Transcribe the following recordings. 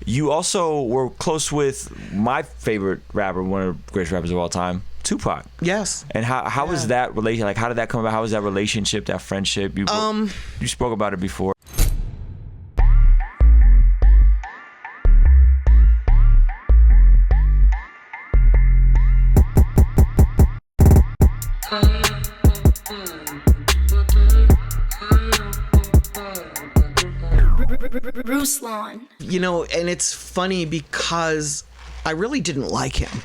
You also were close with my favorite rapper, one of the greatest rappers of all time, Tupac. Yes. And how was that relation? Like, how did that come about? How was that relationship, that friendship? You spoke about it before. Ruslan. You know, and it's funny because I really didn't like him.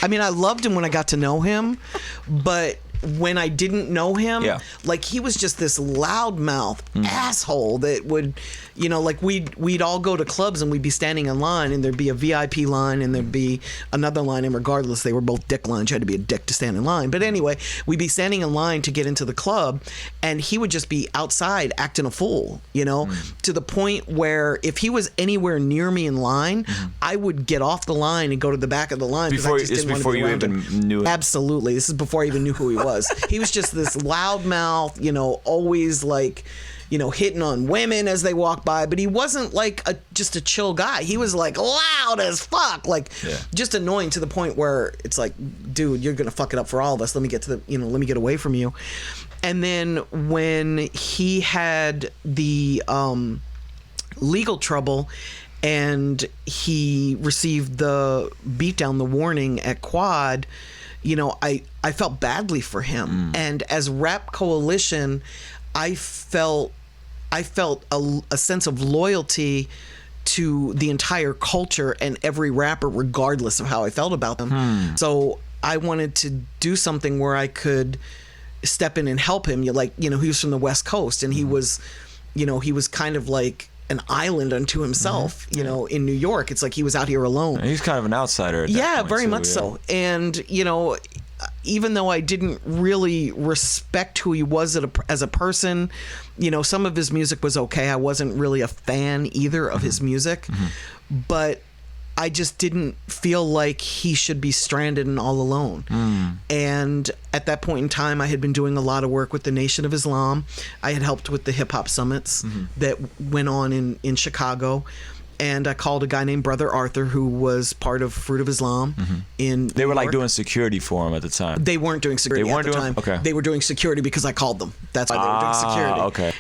I mean, I loved him when I got to know him, but when I didn't know him, like he was just this loudmouth asshole that would, you know, like we'd all go to clubs and we'd be standing in line and there'd be a VIP line and there'd be another line, and regardless, they were both dick lines. You had to be a dick to stand in line. But anyway, we'd be standing in line to get into the club, and he would just be outside acting a fool, you know, to the point where if he was anywhere near me in line, I would get off the line and go to the back of the line. Before, I just didn't before you even knew him. Absolutely. This is before I even knew who he was. He was just this loudmouth, you know, always like, you know, hitting on women as they walk by, but he wasn't like just a chill guy. He was like loud as fuck, like just annoying to the point where it's like, dude, you're gonna fuck it up for all of us. Let me get to let me get away from you. And then when he had the legal trouble and he received the beatdown, the warning at Quad, you know, I felt badly for him. And as Rap Coalition, I felt a sense of loyalty to the entire culture and every rapper, regardless of how I felt about them. So I wanted to do something where I could step in and help him. He was from the West Coast, and he was, you know, he was kind of like an island unto himself, you know, in New York. It's like he was out here alone. And he's kind of an outsider at that point, very too, much so. And, you know, even though I didn't really respect who he was as a person, you know, some of his music was okay. I wasn't really a fan either of his music, but I just didn't feel like he should be stranded and all alone. And at that point in time, I had been doing a lot of work with the Nation of Islam. I had helped with the hip hop summits that went on in Chicago. And I called a guy named Brother Arthur, who was part of Fruit of Islam in They were like doing security for him at the time. They weren't doing security at the time. Okay. They were doing security because I called them. That's why they were doing security. Okay.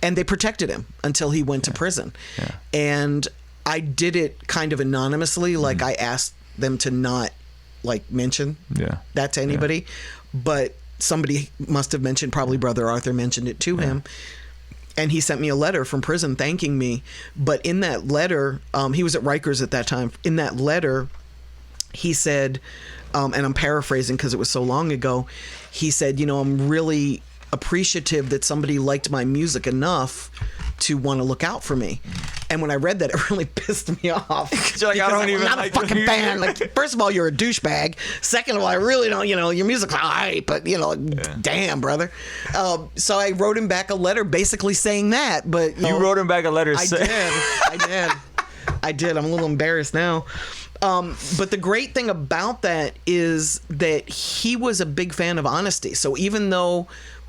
And they protected him until he went to prison. And I did it kind of anonymously. Like I asked them to not like mention that to anybody. But somebody must have mentioned, probably Brother Arthur mentioned it to him. And he sent me a letter from prison thanking me. But in that letter, he was at Rikers at that time. In that letter, he said, and I'm paraphrasing because it was so long ago, he said, you know, I'm really appreciative that somebody liked my music enough to want to look out for me. And when I read that, it really pissed me off. You're like, I'm not a fucking fan. Like, first of all, you're a douchebag. Second of all, I really don't, you know, your music's all right, but, you know, damn, brother. So I wrote him back a letter basically saying that. But you wrote him back a letter saying... I did. I'm a little embarrassed now. But the great thing about that is that he was a big fan of honesty. So even though,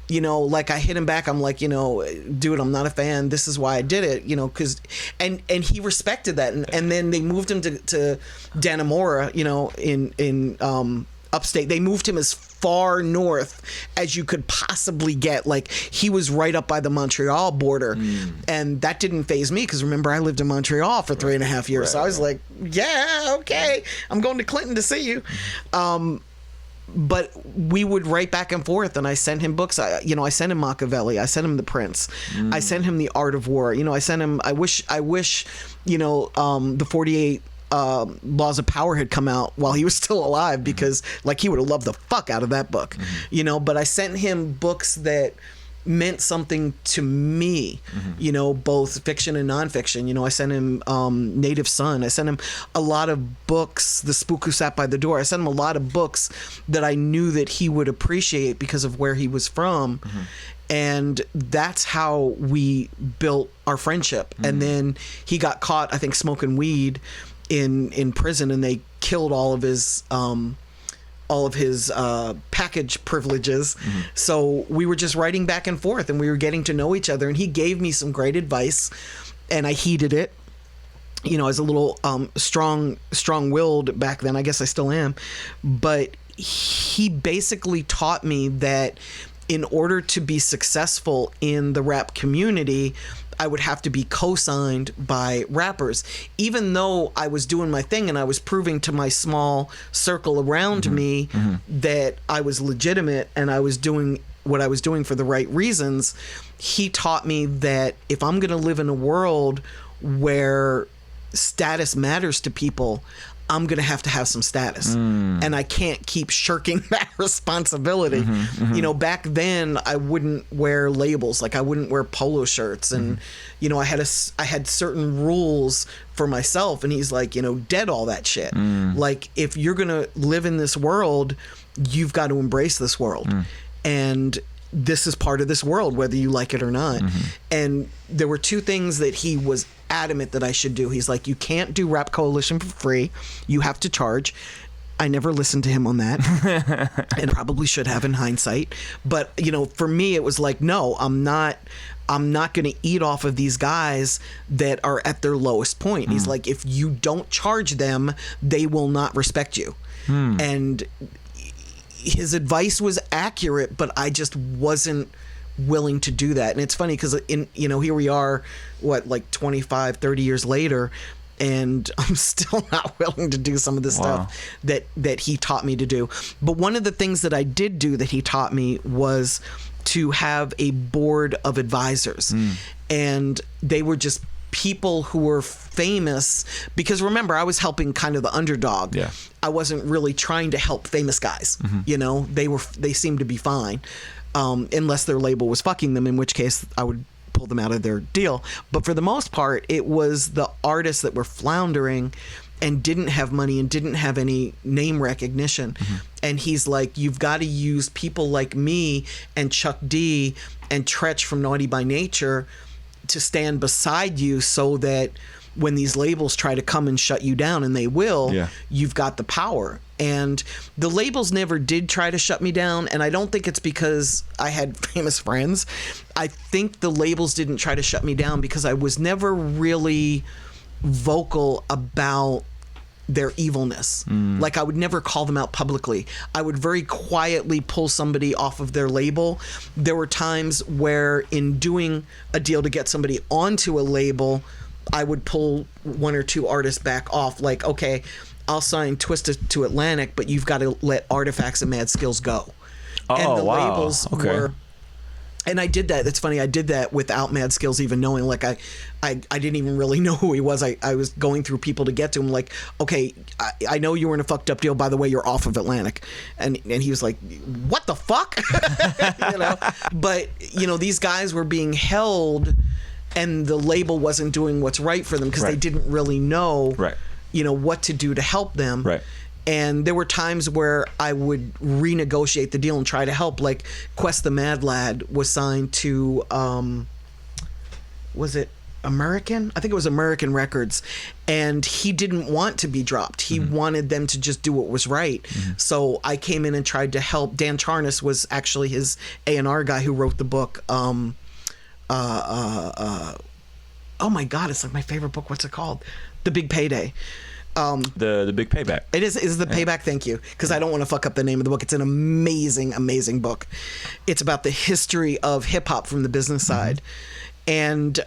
you know, like I hit him back, I'm like, you know, dude, I'm not a fan. This is why I did it, you know, because, and he respected that. And then they moved him to Dannemora, you know, in upstate. They moved him as far north as you could possibly get. Like, he was right up by the Montreal border. And that didn't faze me because, remember, I lived in Montreal for 3.5 years. So I was like, yeah, okay, I'm going to Clinton to see you. But we would write back and forth, and I sent him books. I sent him Machiavelli. I sent him The Prince. I sent him The Art of War. You know, I sent him. I wish. You know, the 48 Laws of Power had come out while he was still alive, because like he would have loved the fuck out of that book. You know, but I sent him books that meant something to me, you know, both fiction and nonfiction. You know, I sent him Native Son. I sent him a lot of books, The Spook Who Sat by the Door. I sent him a lot of books that I knew that he would appreciate because of where he was from. And that's how we built our friendship. And then he got caught, I think, smoking weed in prison, and they killed all of his package privileges. So we were just writing back and forth, and we were getting to know each other, and he gave me some great advice and I heeded it. You know, as a little strong-willed back then. I guess I still am. But he basically taught me that in order to be successful in the rap community, I would have to be co-signed by rappers. Even though I was doing my thing and I was proving to my small circle around me that I was legitimate and I was doing what I was doing for the right reasons, he taught me that if I'm going to live in a world where status matters to people, I'm going to have some status. And I can't keep shirking that responsibility. You know, back then I wouldn't wear labels. Like I wouldn't wear polo shirts. And, you know, I had certain rules for myself. And he's like, you know, dead all that shit. Like if you're going to live in this world, you've got to embrace this world. And this is part of this world, whether you like it or not. And there were two things that he was adamant that I should do. He's like, you can't do Rap Coalition for free. You have to charge. I never listened to him on that, and probably should have in hindsight. But, you know, for me, it was like, no, I'm not going to eat off of these guys that are at their lowest point. He's like, if you don't charge them, they will not respect you. And his advice was accurate, but I just wasn't willing to do that. And it's funny because here we are, like 25, 30 years later, and I'm still not willing to do some of the stuff that he taught me to do. But one of the things that I did do that he taught me was to have a board of advisors. And they were just people who were famous, because remember, I was helping kind of the underdog. I wasn't really trying to help famous guys. You know, they seemed to be fine. Unless their label was fucking them, in which case I would pull them out of their deal. But for the most part, it was the artists that were floundering and didn't have money and didn't have any name recognition. And he's like, you've got to use people like me and Chuck D and Tretch from Naughty by Nature to stand beside you, so that when these labels try to come and shut you down, and they will, you've got the power. And the labels never did try to shut me down, and I don't think it's because I had famous friends. I think the labels didn't try to shut me down because I was never really vocal about their evilness. Like I would never call them out publicly. I would very quietly pull somebody off of their label. There were times where in doing a deal to get somebody onto a label, I would pull one or two artists back off. Like, okay, I'll sign Twisted to Atlantic, but you've got to let Artifacts and Mad Skills go. And the labels were... And I did that. It's funny. I did that without Mad Skills even knowing. Like I didn't even really know who he was. I was going through people to get to him. Like, okay, I know you were in a fucked up deal. By the way, you're off of Atlantic. And he was like, what the fuck? You know. But you know, these guys were being held, and the label wasn't doing what's right for them because they didn't really know, you know, what to do to help them. And there were times where I would renegotiate the deal and try to help. Like Quest the Mad Lad was signed to, was it American? I think it was American Records. And he didn't want to be dropped. He wanted them to just do what was right. So I came in and tried to help. Dan Charnas was actually his A&R guy who wrote the book. Oh my God, it's like my favorite book. What's it called? The Big Payday. The Big Payback. It is the Payback. Thank you, because I don't want to fuck up the name of the book. It's an amazing book. It's about the history of hip hop from the business side, and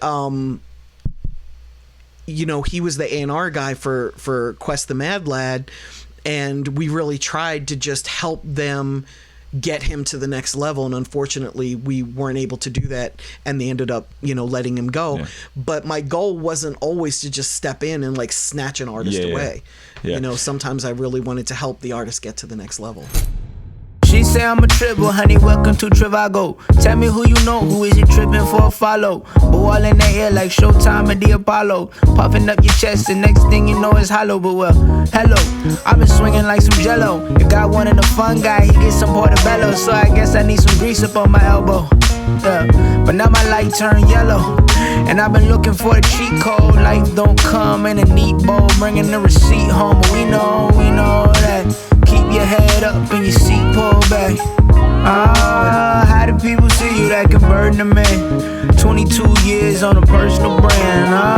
you know, he was the A&R guy for Quest the Mad Lad, and we really tried to just help them get him to the next level, and unfortunately we weren't able to do that, and they ended up, you know, letting him go. But my goal wasn't always to just step in and like snatch an artist away. You know, sometimes I really wanted to help the artist get to the next level. She say I'm a triple, honey, welcome to Trivago. Tell me who you know, who is you tripping for a follow? Ball in the air like Showtime at the Apollo. Puffing up your chest, the next thing you know is hollow. But well, hello, I've been swinging like some jello. The guy wanted a fun guy, he gets some portobello. So I guess I need some grease up on my elbow. But now my light turned yellow, and I've been looking for a cheat code. Life don't come in a neat bowl, bringing the receipt home. But we know that. Keep your head up and your seat pulled back. How do people see you that can burden a man? 22 years on a personal brand.